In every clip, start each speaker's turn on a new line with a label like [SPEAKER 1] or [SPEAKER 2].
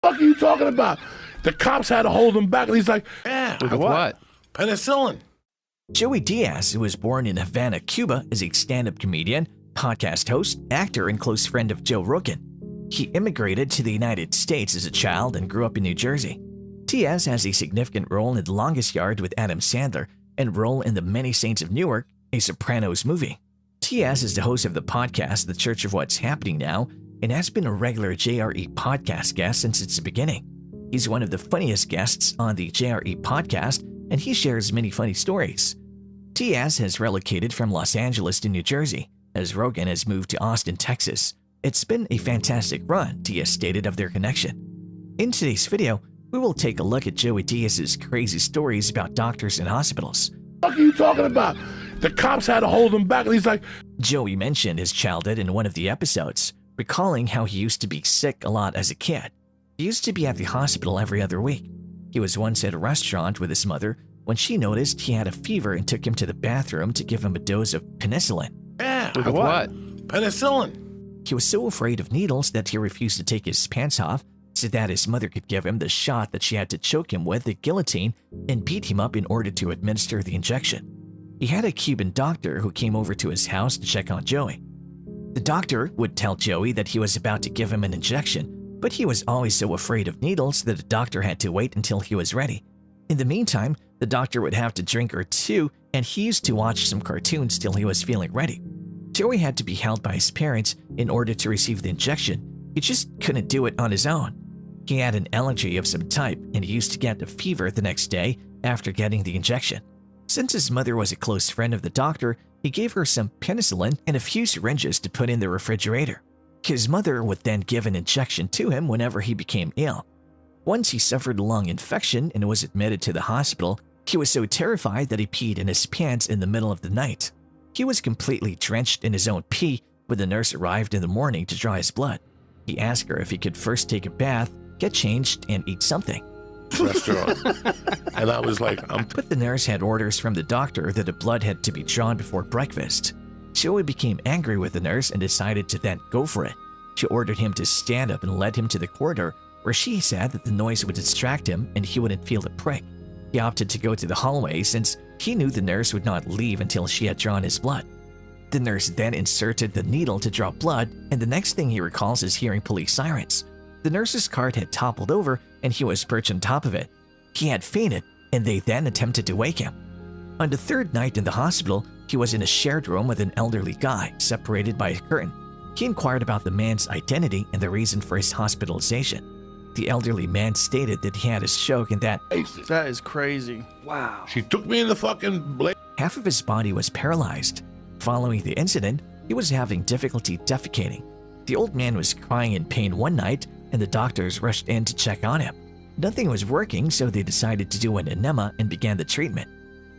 [SPEAKER 1] What are you talking about? The cops had to hold him back, and he's like, yeah.
[SPEAKER 2] With what?
[SPEAKER 1] Penicillin.
[SPEAKER 3] Joey Diaz, who was born in Havana, Cuba, is a stand-up comedian, podcast host, actor, and close friend of Joe Rogan. He immigrated to the United States as a child and grew up in New Jersey. Diaz has a significant role in The Longest Yard with Adam Sandler and role in The Many Saints of Newark, a Sopranos movie. Diaz is the host of the podcast The Church of What's Happening Now and has been a regular JRE podcast guest since its beginning. He's one of the funniest guests on the JRE podcast, and he shares many funny stories. Diaz has relocated from Los Angeles to New Jersey, as Rogan has moved to Austin, Texas. It's been a fantastic run, Diaz stated of their connection. In today's video, we will take a look at Joey Diaz's crazy stories about doctors and hospitals.
[SPEAKER 1] What are you talking about? The cops had to hold him back, and he's like,
[SPEAKER 3] Joey mentioned his childhood in one of the episodes, recalling how he used to be sick a lot as a kid. He used to be at the hospital every other week. He was once at a restaurant with his mother when she noticed he had a fever and took him to the bathroom to give him a dose of penicillin.
[SPEAKER 1] yeah.
[SPEAKER 2] With what?
[SPEAKER 1] Penicillin.
[SPEAKER 3] He was so afraid of needles that he refused to take his pants off so that his mother could give him the shot that she had to choke him with the guillotine and beat him up in order to administer the injection. He had a Cuban doctor who came over to his house to check on Joey. The doctor would tell Joey that he was about to give him an injection, but he was always so afraid of needles that the doctor had to wait until he was ready. In the meantime, the doctor would have to drink or two, and he used to watch some cartoons till he was feeling ready. Joey had to be held by his parents in order to receive the injection. He just couldn't do it on his own. He had an allergy of some type, and he used to get a fever the next day after getting the injection. Since his mother was a close friend of the doctor, he gave her some penicillin and a few syringes to put in the refrigerator. His mother would then give an injection to him whenever he became ill. Once he suffered a lung infection and was admitted to the hospital, he was so terrified that he peed in his pants in the middle of the night. He was completely drenched in his own pee when the nurse arrived in the morning to draw his blood. He asked her if he could first take a bath, get changed, and eat something.
[SPEAKER 1] Restaurant. And I was like,
[SPEAKER 3] But the nurse had orders from the doctor that the blood had to be drawn before breakfast. Joey became angry with the nurse and decided to then go for it. She ordered him to stand up and led him to the corridor, where she said that the noise would distract him and he wouldn't feel the prick. He opted to go to the hallway since he knew the nurse would not leave until she had drawn his blood. The nurse then inserted the needle to draw blood, and the next thing he recalls is hearing police sirens. The nurse's cart had toppled over and he was perched on top of it. He had fainted, and they then attempted to wake him. On the third night in the hospital, he was in a shared room with an elderly guy, separated by a curtain. He inquired about the man's identity and the reason for his hospitalization. The elderly man stated that he had a stroke and that
[SPEAKER 2] That is crazy. Wow.
[SPEAKER 1] she took me in the fucking blade.
[SPEAKER 3] half of his body was paralyzed. Following the incident, he was having difficulty defecating. The old man was crying in pain one night, and the doctors rushed in to check on him. Nothing was working, so they decided to do an enema and began the treatment.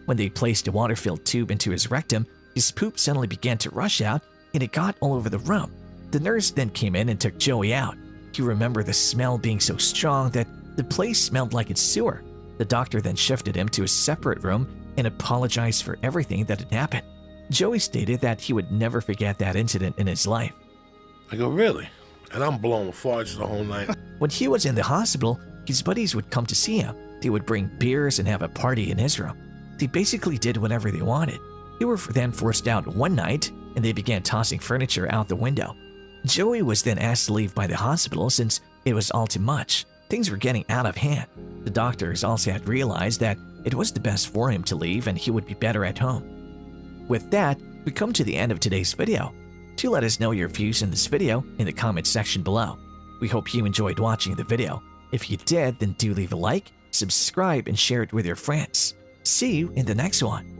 [SPEAKER 3] When they placed a water-filled tube into his rectum, his poop suddenly began to rush out, and it got all over the room. The nurse then came in and took Joey out. He remembered the smell being so strong that the place smelled like its sewer. The doctor then shifted him to a separate room and apologized for everything that had happened. Joey stated that he would never forget that incident in his life.
[SPEAKER 1] I go, really? And I'm blowing farts the whole night.
[SPEAKER 3] When he was in the hospital, his buddies would come to see him. They would bring beers and have a party in his room. They basically did whatever they wanted. They were then forced out one night, and they began tossing furniture out the window. Joey was then asked to leave by the hospital since it was all too much. Things were getting out of hand. The doctors also had realized that it was the best for him to leave and he would be better at home. With that, we come to the end of today's video. Do let us know your views in this video in the comment section below. We hope you enjoyed watching the video. If you did, then do leave a like, subscribe, and share it with your friends. See you in the next one.